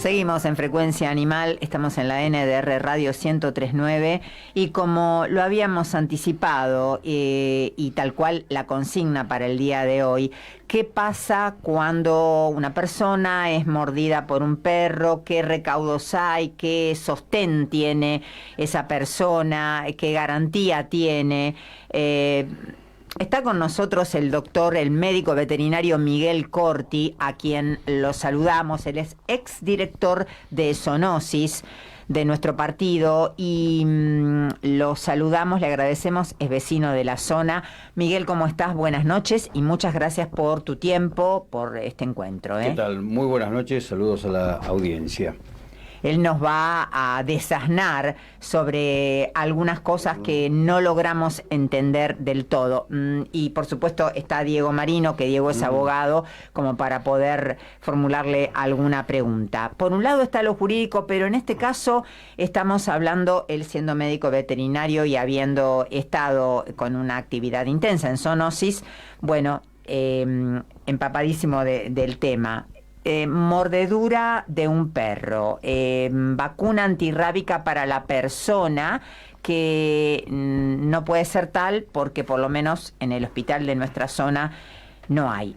Seguimos en Frecuencia Animal, estamos en la NDR Radio 103.9 y como lo habíamos anticipado y tal cual la consigna para el día de hoy, ¿qué pasa cuando una persona es mordida por un perro? ¿Qué recaudos hay? ¿Qué sostén tiene esa persona? ¿Qué garantía tiene? Está con nosotros el doctor, el médico veterinario Miguel Corti, a quien lo saludamos. Él es exdirector de Zoonosis de nuestro partido y lo saludamos, le agradecemos, es vecino de la zona. Miguel, ¿cómo estás? Buenas noches y muchas gracias por tu tiempo, por este encuentro. ¿Qué tal? Muy buenas noches, saludos a la audiencia. Él nos va a desasnar sobre algunas cosas que no logramos entender del todo. Y por supuesto está Diego Marino, que Diego es abogado, como para poder formularle alguna pregunta. Por un lado está lo jurídico, pero en este caso estamos hablando, él siendo médico veterinario y habiendo estado con una actividad intensa en zoonosis, bueno, empapadísimo del tema. Mordedura de un perro, vacuna antirrábica para la persona, que no puede ser tal porque por lo menos en el hospital de nuestra zona no hay,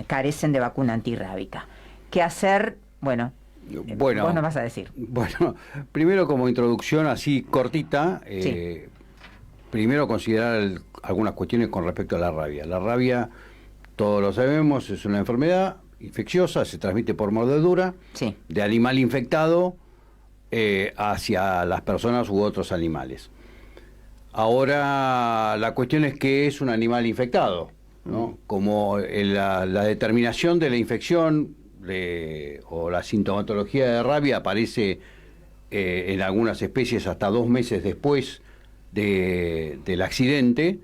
carecen de vacuna antirrábica. ¿Qué hacer? Bueno, vos nos vas a decir. Bueno, primero como introducción así cortita, Sí. Primero considerar algunas cuestiones con respecto a la rabia. La rabia, todos lo sabemos, es una enfermedad infecciosa, se transmite por mordedura, Sí. de animal infectado hacia las personas u otros animales. Ahora, la cuestión es que es un animal infectado, ¿no? Como la determinación de la infección o la sintomatología de rabia aparece en algunas especies hasta 2 meses después del accidente.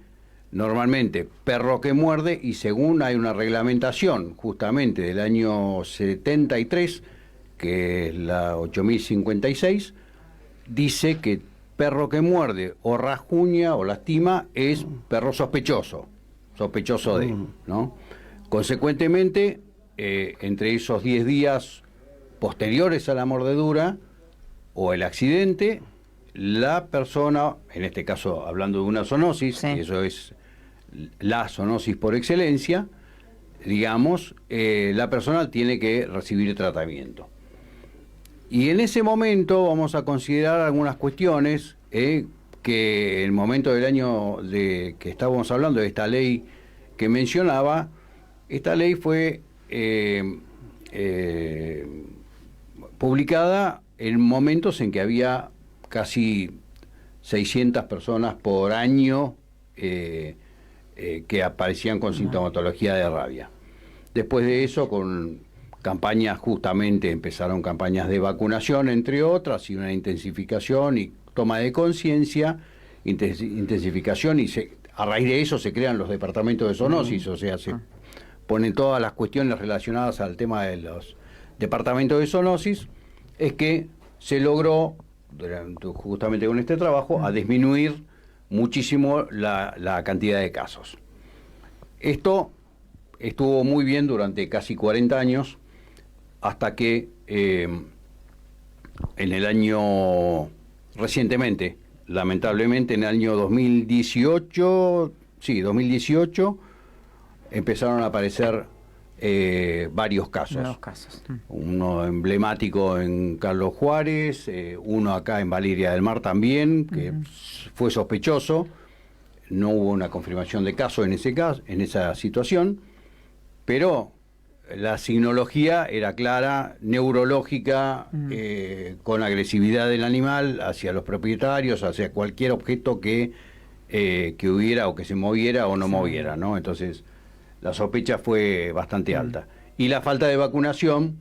Normalmente, perro que muerde, y según hay una reglamentación justamente del año 73, que es la 8056, dice que perro que muerde o rasguña o lastima es perro sospechoso de, ¿no? Consecuentemente, entre esos 10 días posteriores a la mordedura o el accidente, la persona, en este caso hablando de una zoonosis, Sí. y eso es la zoonosis por excelencia, digamos, la persona tiene que recibir tratamiento. Y en ese momento vamos a considerar algunas cuestiones que en el momento del año que estábamos hablando de esta ley que mencionaba, esta ley fue publicada en momentos en que había casi 600 personas por año que aparecían con sintomatología de rabia. Después de eso, con campañas, justamente empezaron campañas de vacunación, entre otras, y una intensificación y toma de conciencia, intensificación, y a raíz de eso se crean los departamentos de zoonosis, o sea, se ponen todas las cuestiones relacionadas al tema de los departamentos de zoonosis. Es que se logró, justamente con este trabajo, a disminuir muchísimo la cantidad de casos. Esto estuvo muy bien durante casi 40 años, hasta que en el año, recientemente, lamentablemente en el año 2018, empezaron a aparecer varios casos. Uno emblemático en Carlos Juárez, uno acá en Valeria del Mar también, que fue sospechoso. No hubo una confirmación de caso en esa situación, pero la signología era clara, neurológica, con agresividad del animal hacia los propietarios, hacia cualquier objeto que hubiera o que se moviera o no moviera, ¿no? Entonces, la sospecha fue bastante alta. Y la falta de vacunación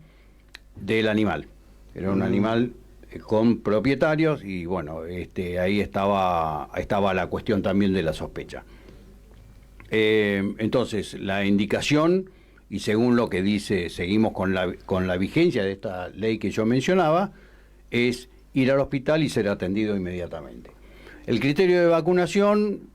del animal. Era un animal con propietarios y, bueno, ahí estaba la cuestión también de la sospecha. Entonces, la indicación, y según lo que dice, seguimos con la vigencia de esta ley que yo mencionaba, es ir al hospital y ser atendido inmediatamente. El criterio de vacunación,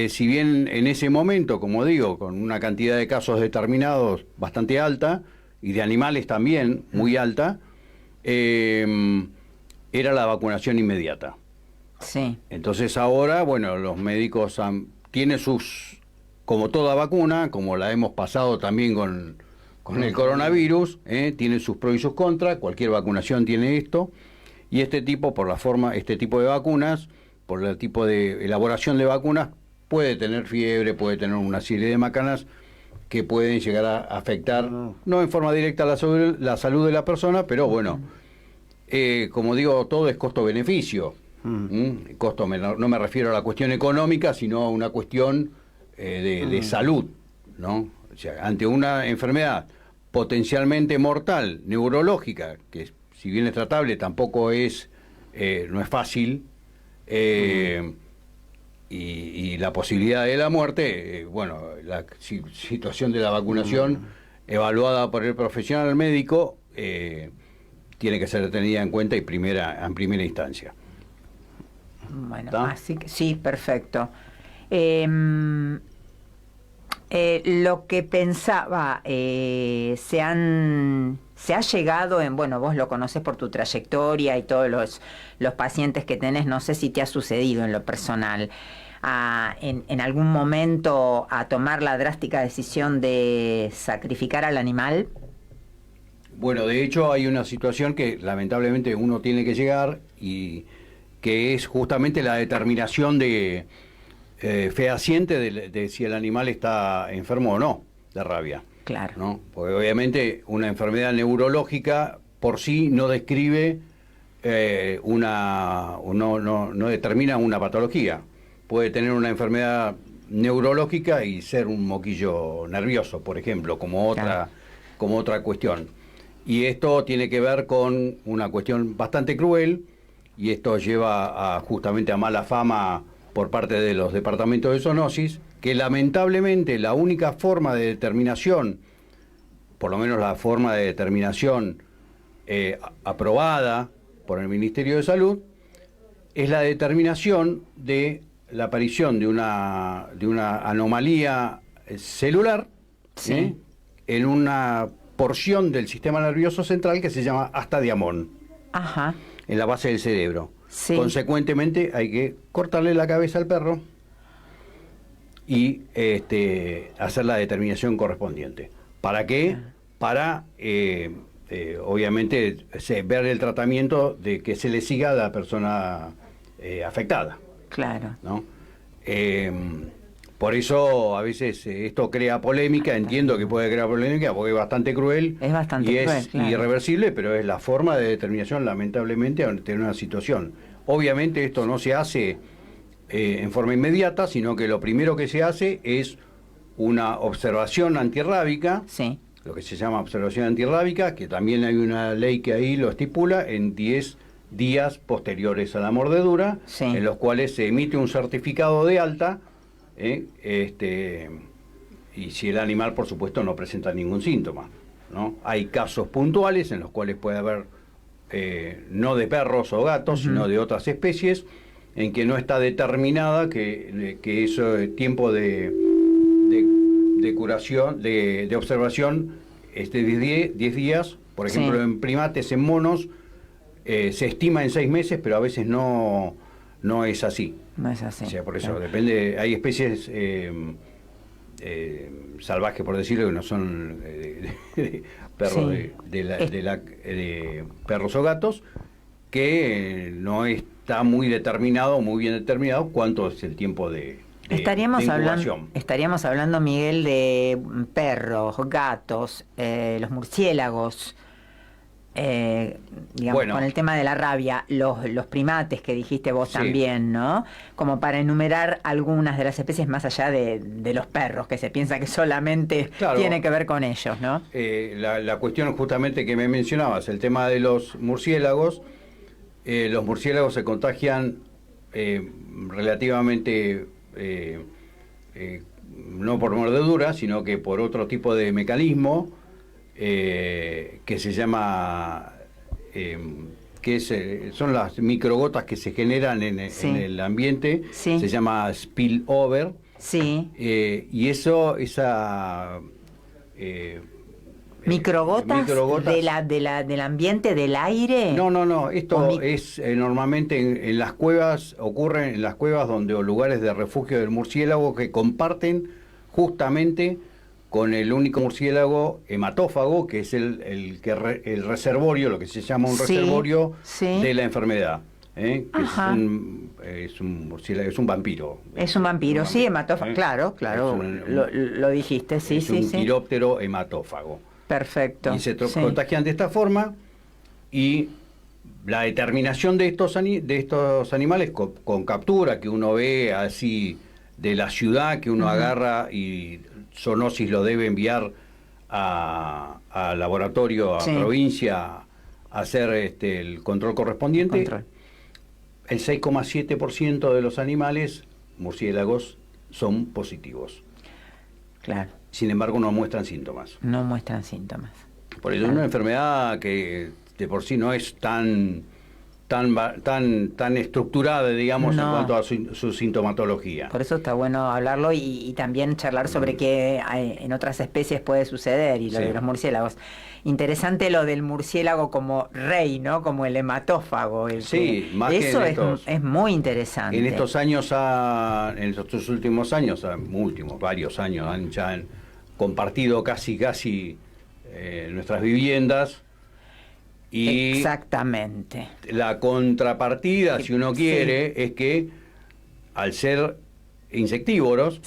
si bien en ese momento, como digo, con una cantidad de casos determinados bastante alta, y de animales también muy alta, era la vacunación inmediata. Sí. Entonces ahora, bueno, los médicos tienen sus, como toda vacuna, como la hemos pasado también con el coronavirus, tiene sus pros y sus contras, cualquier vacunación tiene esto, y este tipo de vacunas, por el tipo de elaboración de vacunas, puede tener fiebre, puede tener una serie de macanas que pueden llegar a afectar, no en forma directa la salud de la persona, pero bueno, como digo, todo es costo-beneficio. Costo, no me refiero a la cuestión económica, sino a una cuestión de salud, ¿no? O sea, ante una enfermedad potencialmente mortal, neurológica, que si bien es tratable, tampoco es, no es fácil, y la posibilidad de la muerte, bueno, la situación de la vacunación evaluada por el profesional médico tiene que ser tenida en cuenta en primera instancia. Bueno, ¿Está? así que sí, perfecto. Lo que pensaba, se ha llegado bueno, vos lo conocés por tu trayectoria y todos los pacientes que tenés, no sé si te ha sucedido en lo personal, en algún momento a tomar la drástica decisión de sacrificar al animal. Bueno, de hecho hay una situación que lamentablemente uno tiene que llegar y que es justamente la determinación fehaciente de si el animal está enfermo o no de rabia. Claro. ¿No? Porque obviamente una enfermedad neurológica por sí no describe no determina una patología. Puede tener una enfermedad neurológica y ser un moquillo nervioso, por ejemplo, como otra cuestión. Y esto tiene que ver con una cuestión bastante cruel, y esto lleva justamente a mala fama por parte de los departamentos de zoonosis, que lamentablemente la única forma de determinación, por lo menos la forma de determinación aprobada por el Ministerio de Salud, es la determinación de la aparición de una anomalía celular, Sí. en una porción del sistema nervioso central que se llama astadiamón, Ajá. en la base del cerebro. Sí. Consecuentemente hay que cortarle la cabeza al perro y hacer la determinación correspondiente. ¿Para qué? Para obviamente ver el tratamiento de que se le siga a la persona afectada, Claro. ¿no? Por eso a veces esto crea polémica, entiendo que puede crear polémica porque es bastante cruel, Es bastante y cruel, es claro. irreversible, pero es la forma de determinación, lamentablemente, ante una situación. Obviamente esto no se hace en forma inmediata, sino que lo primero que se hace es una observación antirrábica, Sí. lo que se llama observación antirrábica, que también hay una ley que ahí lo estipula, en 10 días posteriores a la mordedura, Sí. en los cuales se emite un certificado de alta, y si el animal, por supuesto, no presenta ningún síntoma, ¿no? Hay casos puntuales en los cuales puede haber, no de perros o gatos, sino de otras especies, en que no está determinada que ese tiempo de curación, de observación, esté 10 días. Por ejemplo, Sí. en primates, en monos, se estima en 6 meses, pero a veces no es así. No es así. O sea, por eso Claro. depende, hay especies salvajes, por decirlo, que no son perros Sí. de perros o gatos, que no está muy bien determinado cuánto es el tiempo de incubación. Estaríamos hablando, Miguel, de perros, gatos, los murciélagos, digamos, Bueno. con el tema de la rabia, los primates que dijiste vos Sí. también, ¿no? Como para enumerar algunas de las especies más allá de los perros, que se piensa que solamente Claro. tiene que ver con ellos, ¿no? La cuestión justamente que me mencionabas, el tema de los murciélagos se contagian relativamente, no por mordedura, sino que por otro tipo de mecanismo que se llama, son las microgotas que se generan Sí. en el ambiente, Sí. se llama spillover. Sí. Y esa ¿Microgotas, del ambiente, del aire? No. Esto es normalmente en las cuevas, ocurre en las cuevas o lugares de refugio del murciélago que comparten justamente con el único murciélago hematófago, que es el reservorio, lo que se llama un reservorio de la enfermedad. Que es un murciélago, es un vampiro. Es un vampiro, sí, hematófago. Claro, lo dijiste, sí, es un quiróptero hematófago. Perfecto. Y se contagian de esta forma, y la determinación de estos animales con captura, que uno ve así de la ciudad, que uno agarra y zoonosis lo debe enviar a laboratorio, a provincia, a hacer el control correspondiente. El 6,7% de los animales murciélagos son positivos. Claro. Sin embargo, no muestran síntomas. No muestran síntomas. Por eso es una enfermedad que de por sí no es tan estructurada, digamos, en cuanto a su sintomatología. Por eso está bueno hablarlo y también charlar sobre qué en otras especies puede suceder, y lo de los murciélagos. Interesante lo del murciélago como rey, ¿no? Como el hematófago. Más eso que es muy interesante. En estos años, en estos últimos años, varios años, han compartido casi nuestras viviendas. Y exactamente. La contrapartida, si uno quiere, es que al ser insectívoros,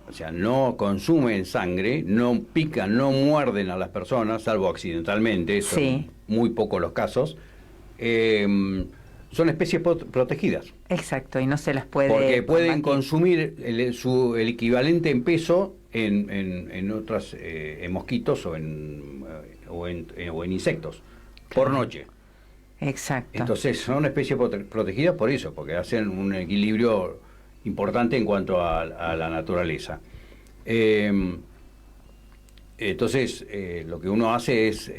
o sea, no consumen sangre, no pican, no muerden a las personas, salvo accidentalmente, son muy pocos los casos, son especies protegidas. Exacto, y no se las puede... Porque pueden consumir el equivalente en peso en otras en mosquitos o en insectos. Por noche. Exacto. Entonces son especies protegidas por eso, porque hacen un equilibrio importante en cuanto a la naturaleza. Entonces lo que uno hace es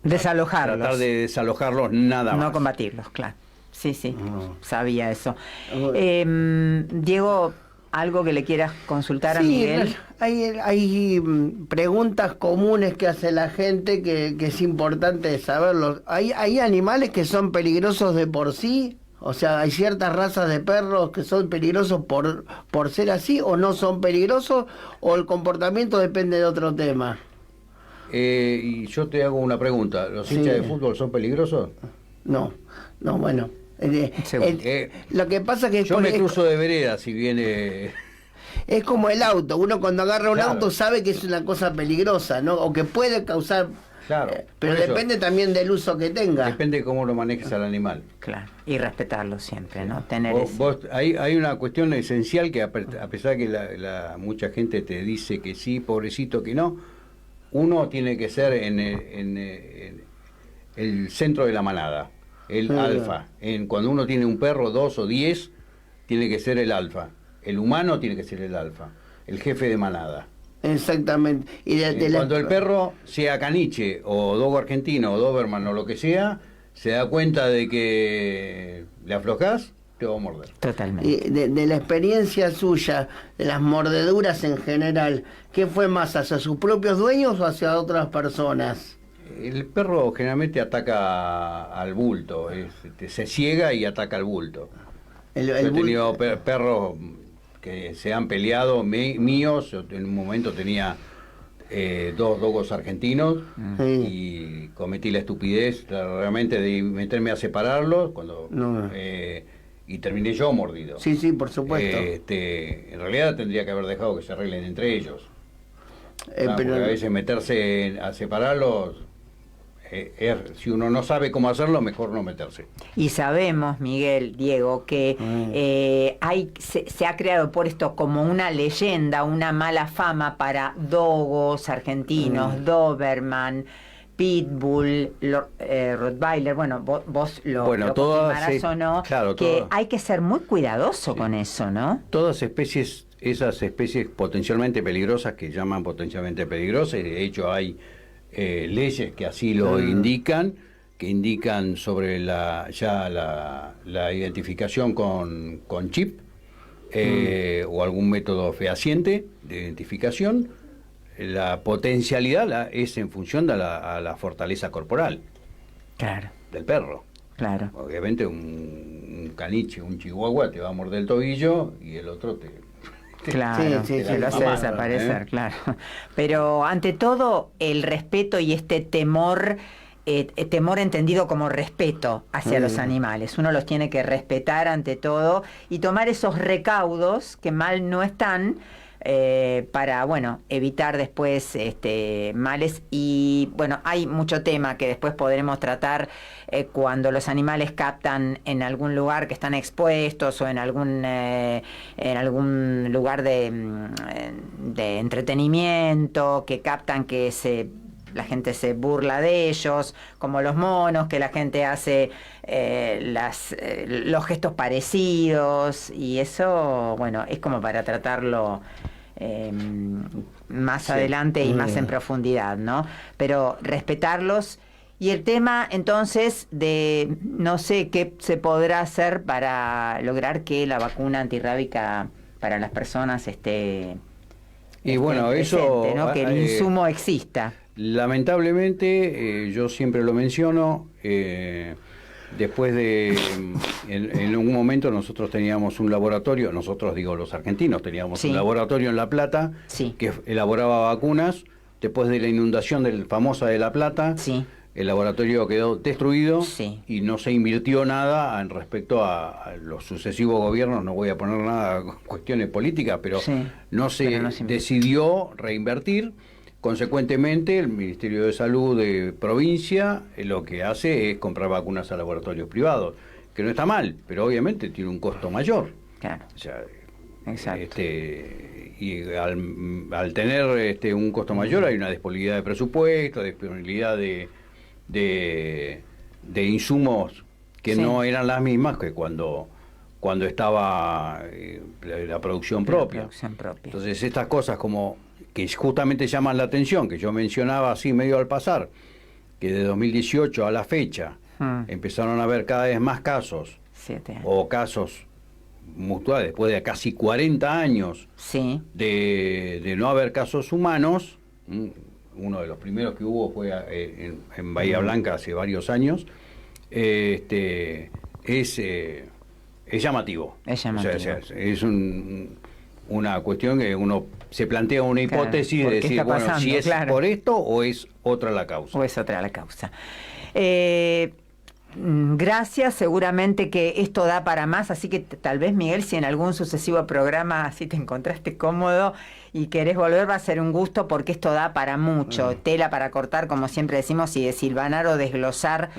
desalojarlos. Tratar de desalojarlos nada más. No combatirlos, claro. Sí, sabía eso. Diego, ¿algo que le quieras consultar a Miguel? Hay preguntas comunes que hace la gente que es importante saberlo. ¿Hay animales que son peligrosos de por sí? O sea, ¿hay ciertas razas de perros que son peligrosos por ser así, o no son peligrosos, o el comportamiento depende de otro tema? Y yo te hago una pregunta. ¿Los hinchas de fútbol son peligrosos? No, bueno. Lo que pasa que... Yo me cruzo de vereda si viene... Es como el auto. Uno cuando agarra un auto sabe que es una cosa peligrosa, ¿no? O que puede causar... pero depende también del uso que tenga. Depende de cómo lo manejes al animal. Claro. Y respetarlo siempre, ¿no? Tener hay una cuestión esencial que a pesar que mucha gente te dice que sí, pobrecito, que no, uno tiene que ser en el centro de la manada. El alfa. Cuando uno tiene un perro, 2 o 10, tiene que ser el alfa. El humano tiene que ser el alfa, el jefe de manada. Exactamente. Y cuando el perro, sea caniche o dogo argentino o doberman o lo que sea, se da cuenta de que le aflojás, te va a morder. Totalmente. Y de la experiencia suya, de las mordeduras en general, ¿qué fue más, hacia sus propios dueños o hacia otras personas? El perro generalmente ataca al bulto, se ciega y ataca al bulto. Yo he tenido perros que se han peleado, míos. En un momento tenía 2 dogos argentinos y cometí la estupidez realmente de meterme a separarlos y terminé yo mordido. Sí, por supuesto. En realidad tendría que haber dejado que se arreglen entre ellos. Pero a veces meterse a separarlos... si uno no sabe cómo hacerlo, mejor no meterse. Y sabemos, Miguel, Diego, que se ha creado por esto como una leyenda, una mala fama para dogos argentinos, Doberman, Pitbull, Rottweiler. Bueno, vos lo confirmarás o no, claro, que hay que ser muy cuidadoso con eso, ¿no? Todas esas especies potencialmente peligrosas, que llaman potencialmente peligrosas, y de hecho hay leyes que así lo indican, que indican sobre la identificación con chip o algún método fehaciente de identificación. la potencialidad es en función de a la fortaleza corporal Claro, del perro. claro. Obviamente un caniche, un chihuahua te va a morder el tobillo y el otro Claro, Sí, se lo hace mamá, desaparecer, claro. Pero ante todo, el respeto y este temor, temor entendido como respeto hacia los animales. Uno los tiene que respetar ante todo y tomar esos recaudos que mal no están. Para, bueno, evitar después males. Y bueno, hay mucho tema que después podremos tratar cuando los animales captan en algún lugar que están expuestos o en algún lugar de entretenimiento, que captan que la gente se burla de ellos, como los monos, que la gente hace los gestos parecidos, y eso, bueno, es como para tratarlo más adelante y más en profundidad, ¿no? Pero respetarlos. Y el tema entonces de no sé qué se podrá hacer para lograr que la vacuna antirrábica para las personas esté bueno, presente, eso, ¿no? Que el insumo exista. Lamentablemente, yo siempre lo menciono, después de, en un momento nosotros teníamos un laboratorio, nosotros digo los argentinos, teníamos un laboratorio en La Plata que elaboraba vacunas. Después de la inundación famosa de La Plata, el laboratorio quedó destruido y no se invirtió nada en respecto a los sucesivos gobiernos. No voy a poner nada cuestiones políticas, pero no se decidió reinvertir. Consecuentemente, el Ministerio de Salud de provincia lo que hace es comprar vacunas a laboratorios privados, que no está mal, pero obviamente tiene un costo mayor. Claro. O sea, exacto. Y al tener un costo mayor hay una disponibilidad de presupuesto, disponibilidad de insumos que no eran las mismas que cuando estaba la producción propia. Entonces estas cosas como que justamente llaman la atención, que yo mencionaba así medio al pasar, que de 2018 a la fecha empezaron a haber cada vez más casos, o casos mutuales, después de casi 40 años de no haber casos humanos. Uno de los primeros que hubo fue en Bahía Blanca hace varios años. Es llamativo. Es llamativo. O sea, es una cuestión que uno se plantea una hipótesis de decir, bueno, si es por esto o es otra la causa. O es otra la causa. Gracias, seguramente que esto da para más, así que tal vez, Miguel, si en algún sucesivo programa así te encontraste cómodo y querés volver, va a ser un gusto, porque esto da para mucho, tela para cortar, como siempre decimos, y desilvanar o desglosar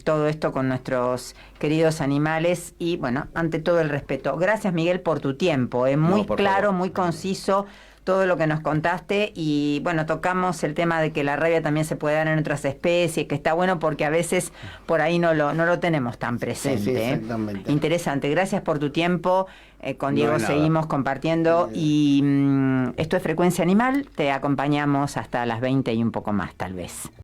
todo esto con nuestros queridos animales. Y bueno, ante todo el respeto. Gracias, Miguel, por tu tiempo, muy claro, favor. Muy conciso todo lo que nos contaste. Y bueno, tocamos el tema de que la rabia también se puede dar en otras especies, que está bueno porque a veces por ahí no lo tenemos tan presente. Sí, exactamente. Interesante, gracias por tu tiempo. Con Diego seguimos compartiendo y esto es Frecuencia Animal, te acompañamos hasta las 20 y un poco más tal vez.